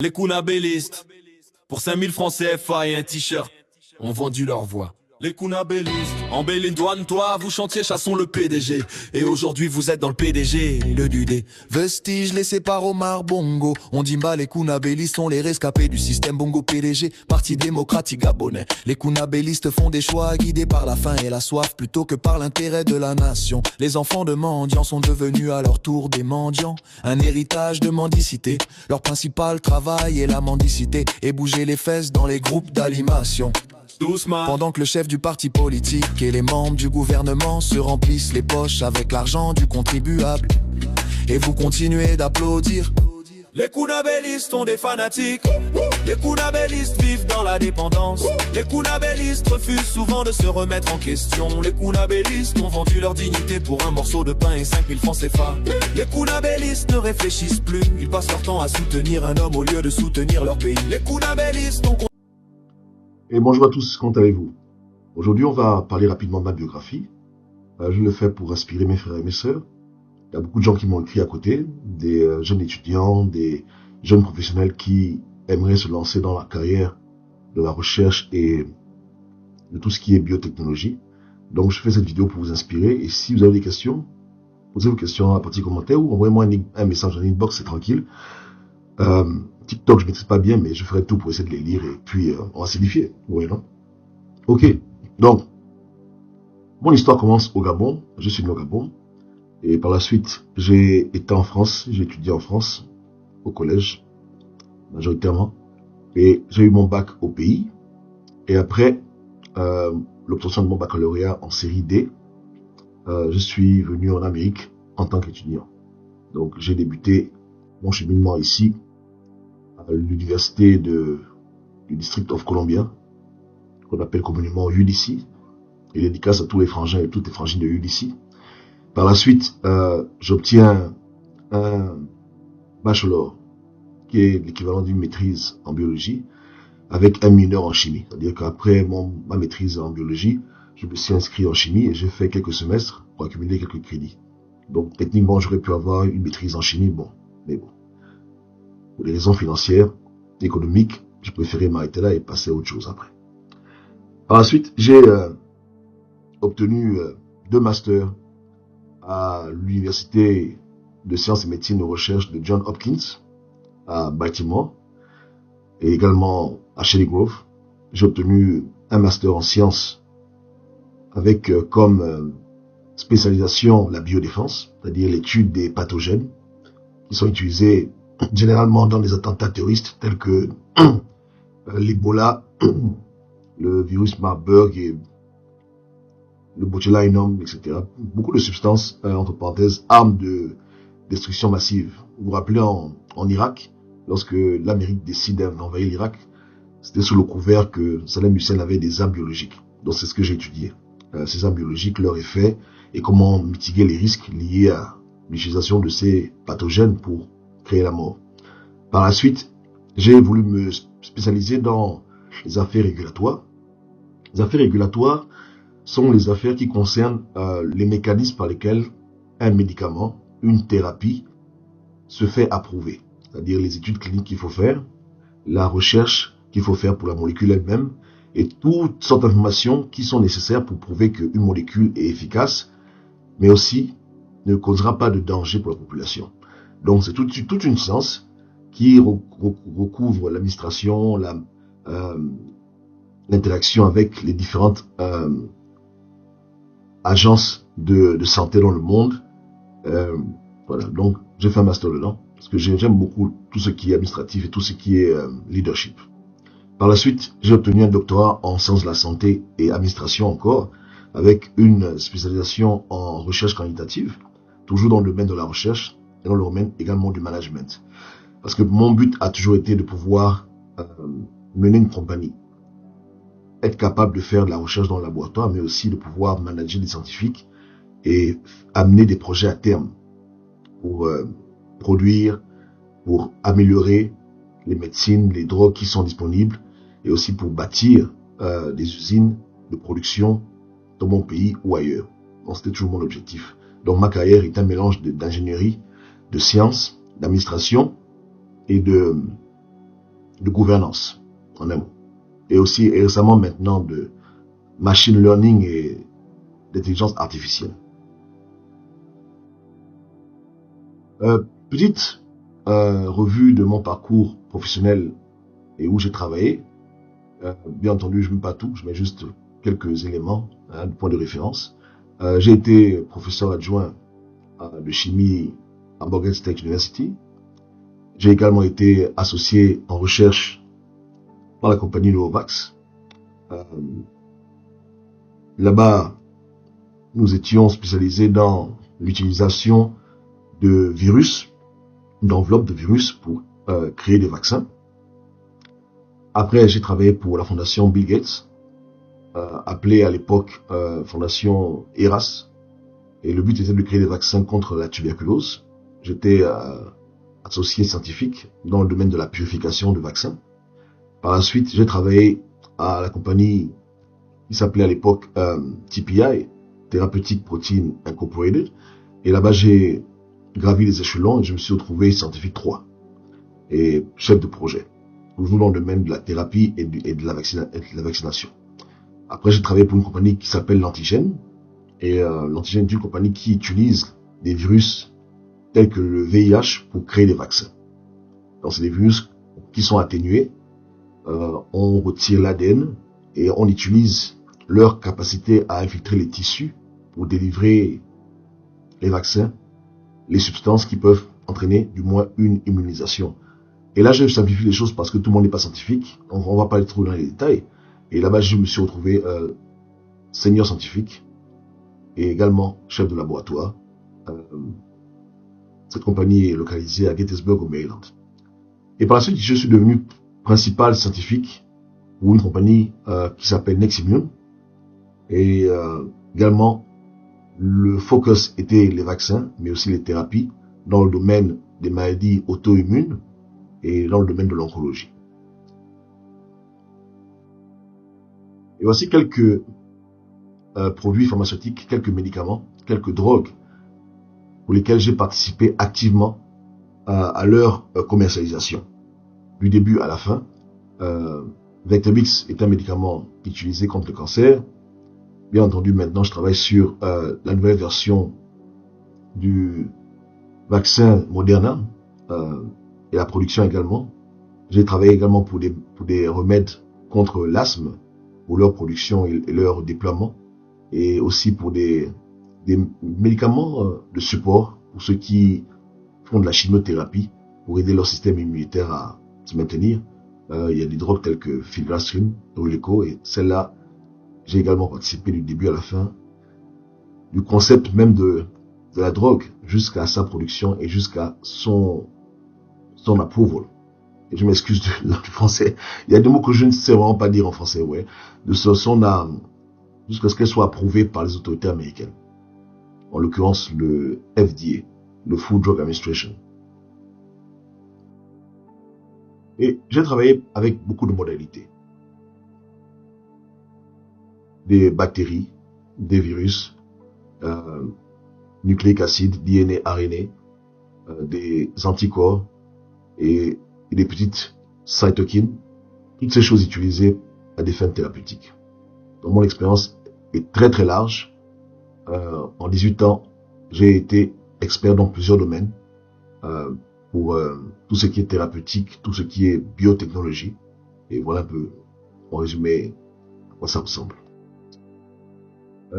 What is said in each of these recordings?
Les Kounabélistes, pour 5000 francs CFA et un t-shirt, ont vendu leur voix. Les Kounabélistes, en Béline-Douane, toi, vous chantiez chassons le PDG. Et aujourd'hui, vous êtes dans le PDG, le Dudé. Vestiges laissés par Omar Bongo. On dit mal les Kounabélistes sont les rescapés du système Bongo PDG, Parti démocratique gabonais. Les Kounabélistes font des choix guidés par la faim et la soif plutôt que par l'intérêt de la nation. Les enfants de mendiants sont devenus à leur tour des mendiants, un héritage de mendicité. Leur principal travail est la mendicité et bouger les fesses dans les groupes d'animation. Doucement. Pendant que le chef du parti politique et les membres du gouvernement se remplissent les poches avec l'argent du contribuable. Et vous continuez d'applaudir. Les Kounabélistes sont des fanatiques. Les Kounabélistes vivent dans la dépendance. Les Kounabélistes refusent souvent de se remettre en question. Les Kounabélistes ont vendu leur dignité pour un morceau de pain et 5000 francs CFA. Les Kounabélistes ne réfléchissent plus. Ils passent leur temps à soutenir un homme au lieu de soutenir leur pays. Les Kounabélistes ont... Et bonjour à tous, comment allez-vous? Aujourd'hui, on va parler rapidement de ma biographie. Je le fais pour inspirer mes frères et mes sœurs. Il y a beaucoup de gens qui m'ont écrit à côté, des jeunes étudiants, des jeunes professionnels qui aimeraient se lancer dans la carrière de la recherche et de tout ce qui est biotechnologie. Donc, je fais cette vidéo pour vous inspirer. Et si vous avez des questions, posez vos questions à la partie commentaire ou envoyez-moi un message en inbox, c'est tranquille. TikTok, je ne maîtrise pas bien, mais je ferai tout pour essayer de les lire et puis on va s'édifier. Vous voyez, non? Ok, donc, mon histoire commence au Gabon. Je suis né au Gabon. Et par la suite, j'ai été en France. J'ai étudié en France, au collège, majoritairement. Et j'ai eu mon bac au pays. Et après l'obtention de mon baccalauréat en série D, je suis venu en Amérique en tant qu'étudiant. Donc, j'ai débuté mon cheminement ici, à l'université du District of Columbia, qu'on appelle communément UDC, et dédicace à tous les frangins et toutes les frangines de UDC. Par la suite, j'obtiens un bachelor, qui est l'équivalent d'une maîtrise en biologie, avec un mineur en chimie. C'est-à-dire qu'après ma maîtrise en biologie, je me suis inscrit en chimie et j'ai fait quelques semestres pour accumuler quelques crédits. Donc, techniquement, j'aurais pu avoir une maîtrise en chimie, mais bon. Pour des raisons financières, économiques, je préférais m'arrêter là et passer à autre chose après. Par la suite, j'ai obtenu 2 masters à l'université de sciences et médecine et recherche de Johns Hopkins à Baltimore et également à Shady Grove. J'ai obtenu un master en sciences avec comme spécialisation la biodéfense, c'est-à-dire l'étude des pathogènes qui sont utilisés généralement dans des attentats terroristes tels que l'Ebola, le virus Marburg et le botulinum, etc. Beaucoup de substances, entre parenthèses, armes de destruction massive. Vous vous rappelez en Irak, lorsque l'Amérique décide d'envahir l'Irak, c'était sous le couvert que Saddam Hussein avait des armes biologiques. Donc c'est ce que j'ai étudié. Ces armes biologiques, leur effet et comment mitiguer les risques liés à l'utilisation de ces pathogènes pour créer la mort. Par la suite, j'ai voulu me spécialiser dans les affaires régulatoires. Les affaires régulatoires sont les affaires qui concernent les mécanismes par lesquels un médicament, une thérapie, se fait approuver. C'est-à-dire les études cliniques qu'il faut faire, la recherche qu'il faut faire pour la molécule elle-même, et toutes sortes d'informations qui sont nécessaires pour prouver qu'une molécule est efficace, mais aussi ne causera pas de danger pour la population. Donc c'est toute une science qui recouvre l'administration, l'interaction avec les différentes agences de santé dans le monde. Voilà, donc j'ai fait un master dedans, parce que j'aime beaucoup tout ce qui est administratif et tout ce qui est leadership. Par la suite, j'ai obtenu un doctorat en sciences de la santé et administration encore, avec une spécialisation en recherche quantitative, toujours dans le domaine de la recherche et dans le domaine également du management. Parce que mon but a toujours été de pouvoir mener une compagnie, être capable de faire de la recherche dans le laboratoire, mais aussi de pouvoir manager des scientifiques et amener des projets à terme pour produire, pour améliorer les médecines, les drogues qui sont disponibles et aussi pour bâtir des usines de production dans mon pays ou ailleurs. Donc c'était toujours mon objectif. Donc ma carrière est un mélange d'ingénierie, de sciences, d'administration et de de gouvernance, en un mot. Et aussi, et récemment maintenant, de machine learning et d'intelligence artificielle. Petite revue de mon parcours professionnel et où j'ai travaillé. Bien entendu, je ne mets pas tout, je mets juste quelques éléments, de point de référence. J'ai été professeur adjoint de chimie à Morgan State University. J'ai également été associé en recherche par la compagnie Novavax. Là-bas, nous étions spécialisés dans l'utilisation de virus, d'enveloppes de virus pour créer des vaccins. Après, j'ai travaillé pour la fondation Bill Gates, appelée à l'époque fondation ERAS, et le but était de créer des vaccins contre la tuberculose. J'étais associé scientifique dans le domaine de la purification de vaccins. Par la suite, j'ai travaillé à la compagnie qui s'appelait à l'époque TPI, Therapeutic Protein Incorporated, et là-bas j'ai gravi les échelons et je me suis retrouvé scientifique 3 et chef de projet, toujours dans le domaine de la thérapie et de la vaccination. Après, j'ai travaillé pour une compagnie qui s'appelle l'Antigène, et l'Antigène est une compagnie qui utilise des virus tels que le VIH pour créer des vaccins. Donc c'est des virus qui sont atténués, on retire l'ADN et on utilise leur capacité à infiltrer les tissus pour délivrer les vaccins, les substances qui peuvent entraîner du moins une immunisation. Et là, je simplifie les choses parce que tout le monde n'est pas scientifique. On va pas aller trop dans les détails. Et là-bas, je me suis retrouvé senior scientifique et également chef de laboratoire. Cette compagnie est localisée à Gettysburg, au Maryland. Et par la suite, je suis devenu principal scientifique pour une compagnie qui s'appelle Neximmune. Et également, le focus était les vaccins, mais aussi les thérapies dans le domaine des maladies auto-immunes et dans le domaine de l'oncologie. Et voici quelques produits pharmaceutiques, quelques médicaments, quelques drogues pour lesquels j'ai participé activement à leur commercialisation. Du début à la fin, Vectibix est un médicament utilisé contre le cancer. Bien entendu, maintenant, je travaille sur la nouvelle version du vaccin Moderna et la production également. J'ai travaillé également pour des remèdes contre l'asthme, pour leur production et leur déploiement, et aussi pour des médicaments de support pour ceux qui font de la chimiothérapie pour aider leur système immunitaire à se maintenir. Il y a des drogues telles que Filgrastim, Releco, et celle-là, j'ai également participé du début à la fin du concept même de la drogue jusqu'à sa production et jusqu'à son approval. Et je m'excuse du français. Il y a des mots que je ne sais vraiment pas dire en français, ouais. Jusqu'à ce qu'elle soit approuvée par les autorités américaines. En l'occurrence, le FDA, le Food Drug Administration. Et j'ai travaillé avec beaucoup de modalités. Des bactéries, des virus, nucléiques acides, DNA, RNA, des anticorps et des petites cytokines, toutes ces choses utilisées à des fins thérapeutiques. Donc mon expérience est très très large. En 18 ans, j'ai été expert dans plusieurs domaines pour tout ce qui est thérapeutique, tout ce qui est biotechnologie. Et voilà un peu, en résumé, à quoi ça ressemble.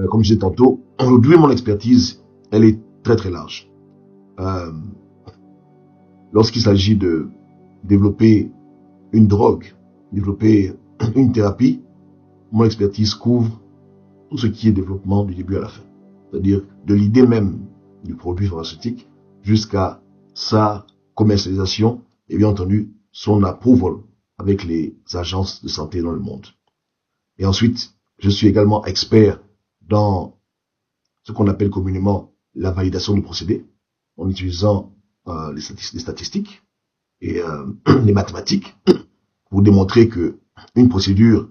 Comme je disais tantôt, aujourd'hui, mon expertise, elle est très très large. Lorsqu'il s'agit de développer une drogue, développer une thérapie, mon expertise couvre tout ce qui est développement du début à la fin. C'est-à-dire de l'idée même du produit pharmaceutique jusqu'à sa commercialisation et bien entendu son approval avec les agences de santé dans le monde. Et ensuite, je suis également expert dans ce qu'on appelle communément la validation du procédé en utilisant les statistiques et les mathématiques pour démontrer que une procédure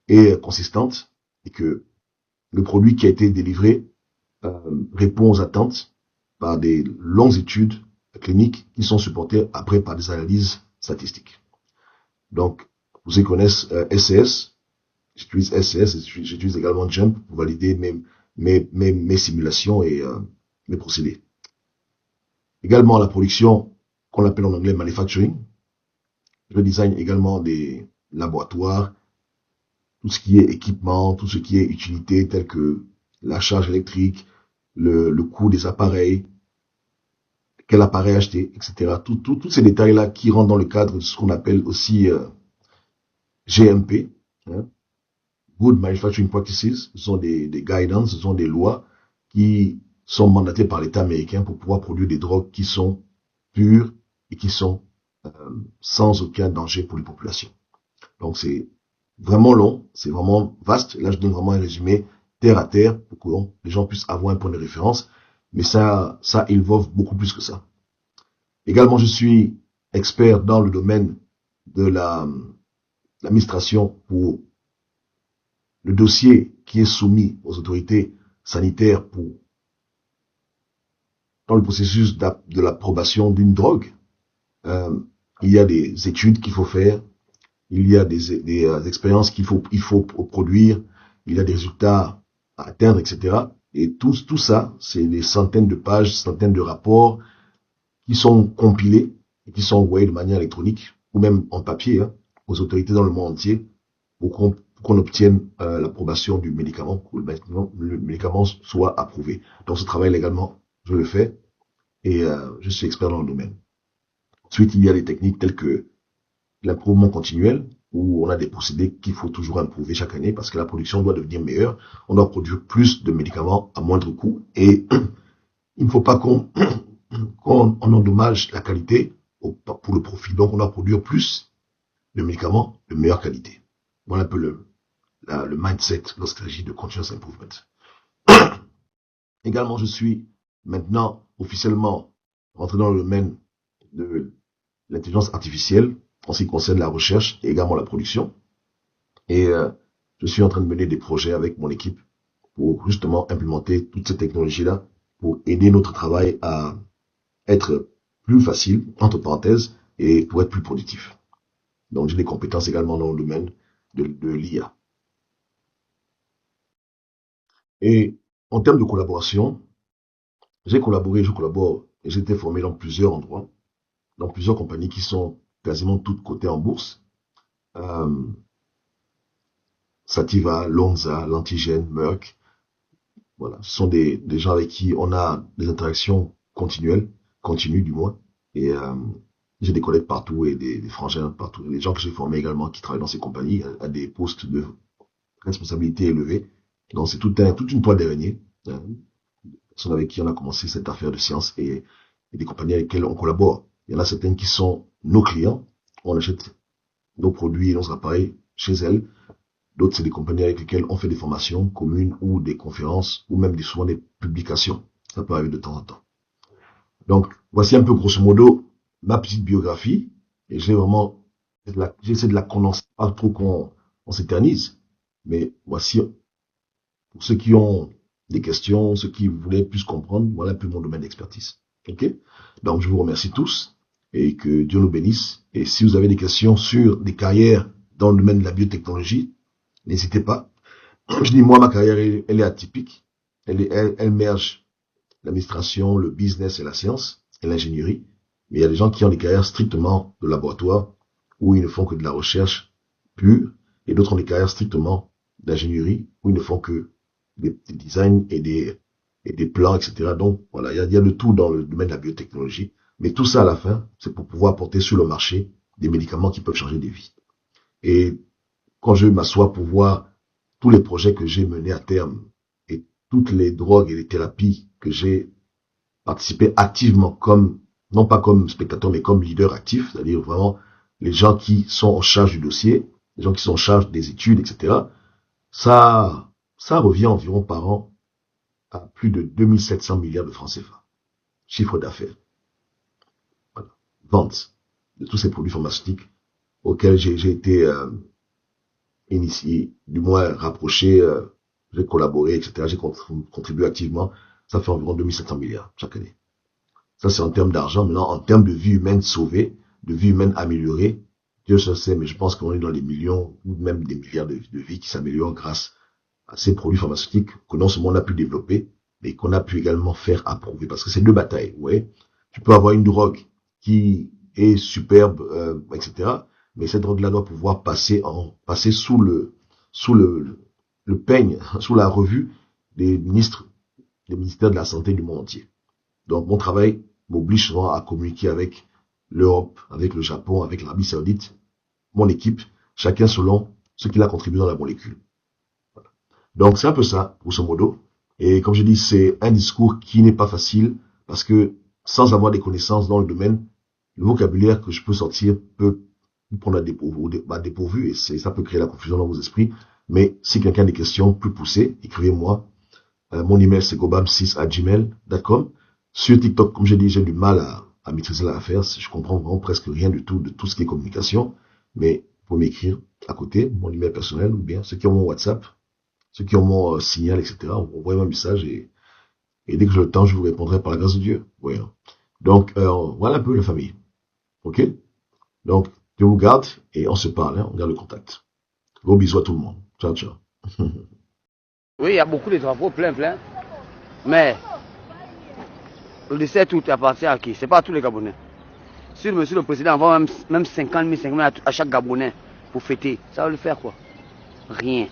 est consistante et que le produit qui a été délivré répond aux attentes par des longues études cliniques qui sont supportées après par des analyses statistiques. Donc, pour ceux qui connaissent SCS, j'utilise SCS et j'utilise également Jump pour valider mes simulations et mes procédés. Également la production qu'on appelle en anglais manufacturing. Je design également des laboratoires, tout ce qui est équipement, tout ce qui est utilité tel que la charge électrique, le coût des appareils, quel appareil acheter, etc. Tous ces détails-là qui rentrent dans le cadre de ce qu'on appelle aussi GMP, hein, Good Manufacturing Practices. Ce sont des guidance, ce sont des lois qui sont mandatées par l'État américain pour pouvoir produire des drogues qui sont pures et qui sont sans aucun danger pour les populations. Donc c'est vraiment long, c'est vraiment vaste. Là, je donne vraiment un résumé terre à terre pour que les gens puissent avoir un point de référence. Mais ça involve beaucoup plus que ça. Également, je suis expert dans le domaine de l'administration pour le dossier qui est soumis aux autorités sanitaires dans le processus de l'approbation d'une drogue. Il y a des études qu'il faut faire, il y a des expériences qu'il faut produire, il y a des résultats à atteindre, etc. Et tout ça, c'est des centaines de pages, centaines de rapports qui sont compilés et qui sont envoyés de manière électronique ou même en papier aux autorités dans le monde entier pour qu'on obtienne l'approbation du médicament, pour que le médicament soit approuvé. Donc ce travail légalement, je le fais et je suis expert dans le domaine. Ensuite, il y a des techniques telles que l'approuvement continuel, où on a des procédés qu'il faut toujours improuver chaque année parce que la production doit devenir meilleure. On doit produire plus de médicaments à moindre coût et il ne faut pas qu'on endommage la qualité pour le profit. Donc, on doit produire plus de médicaments de meilleure qualité. Voilà un peu le mindset lorsqu'il s'agit de continuous improvement. Également, je suis maintenant officiellement rentré dans le domaine de l'intelligence artificielle en ce qui concerne la recherche et également la production. Et je suis en train de mener des projets avec mon équipe pour justement implémenter toutes ces technologies-là pour aider notre travail à être plus facile, entre parenthèses, et pour être plus productif. Donc j'ai des compétences également dans le domaine de l'IA. Et en termes de collaboration, je collabore et j'ai été formé dans plusieurs endroits, dans plusieurs compagnies qui sont quasiment toutes cotées en bourse. Sativa, Lonza, Lantigène, Merck. Voilà, ce sont des gens avec qui on a des interactions continues du moins. Et j'ai des collègues partout et des frangins partout. Les gens que j'ai formés également qui travaillent dans ces compagnies à des postes de responsabilité élevés. Donc c'est toute une toile d'araignée. Personnes avec qui on a commencé cette affaire de science et des compagnies avec lesquelles on collabore. Il y en a certaines qui sont nos clients. On achète nos produits et nos appareils chez elles. D'autres, c'est des compagnies avec lesquelles on fait des formations communes ou des conférences ou même souvent des publications. Ça peut arriver de temps en temps. Donc, voici un peu grosso modo ma petite biographie. Et j'essaie de la condenser, pas trop qu'on s'éternise. Mais voici, pour ceux qui ont des questions, ceux qui voulaient plus comprendre, voilà un peu mon domaine d'expertise. Ok? Donc, je vous remercie tous et que Dieu nous bénisse. Et si vous avez des questions sur des carrières dans le domaine de la biotechnologie, n'hésitez pas. Je dis, moi, ma carrière, elle est atypique. Elle merge l'administration, le business et la science et l'ingénierie. Mais il y a des gens qui ont des carrières strictement de laboratoire où ils ne font que de la recherche pure et d'autres ont des carrières strictement d'ingénierie où ils ne font que des designs et des plans, etc. Donc, voilà, il y a de tout dans le domaine de la biotechnologie. Mais tout ça, à la fin, c'est pour pouvoir porter sur le marché des médicaments qui peuvent changer des vies. Et quand je m'assois pour voir tous les projets que j'ai menés à terme et toutes les drogues et les thérapies que j'ai participé activement non pas comme spectateur, mais comme leader actif, c'est-à-dire vraiment les gens qui sont en charge du dossier, les gens qui sont en charge des études, etc. Ça revient environ par an à plus de 2700 milliards de francs CFA. Chiffre d'affaires. Voilà. Vente de tous ces produits pharmaceutiques auxquels j'ai été initié, du moins rapproché, j'ai collaboré, etc. J'ai contribué activement. Ça fait environ 2700 milliards chaque année. Ça, c'est en termes d'argent. Maintenant, en termes de vie humaine sauvée, de vie humaine améliorée, Dieu seul sait, mais je pense qu'on est dans des millions ou même des milliards de vies qui s'améliorent grâce à ces produits pharmaceutiques que non seulement on a pu développer, mais qu'on a pu également faire approuver. Parce que c'est deux batailles, ouais. Tu peux avoir une drogue qui est superbe, etc. Mais cette drogue-là doit pouvoir passer sous le peigne, sous la revue des ministères de la Santé du monde entier. Donc, mon travail m'oblige souvent à communiquer avec l'Europe, avec le Japon, avec l'Arabie Saoudite, mon équipe, chacun selon ce qu'il a contribué dans la molécule. Voilà. Donc, c'est un peu ça, grosso modo. Et comme je dis, c'est un discours qui n'est pas facile parce que sans avoir des connaissances dans le domaine, le vocabulaire que je peux sortir peut vous prendre à dépourvu et ça peut créer la confusion dans vos esprits. Mais si quelqu'un a des questions plus poussées, écrivez-moi. Mon email, c'est gobam6@gmail.com. Sur TikTok, comme j'ai dit, j'ai du mal à maîtriser l'affaire. Je comprends vraiment presque rien du tout de tout ce qui est communication. Mais vous pouvez m'écrire à côté, mon email personnel, ou bien ceux qui ont mon WhatsApp, ceux qui ont mon signal, etc. Envoyez-moi un message et dès que j'ai le temps, je vous répondrai par la grâce de Dieu. Ouais. Donc, voilà un peu la famille. Ok? Donc, Dieu vous garde et on se parle, hein, on garde le contact. Gros bisous à tout le monde. Ciao, ciao. Oui, il y a beaucoup de drapeaux, plein. Mais le 17 août appartient à qui? C'est pas à tous les Gabonais. Si monsieur le président envoie même 50 000 à chaque Gabonais pour fêter, ça va le faire quoi? Rien.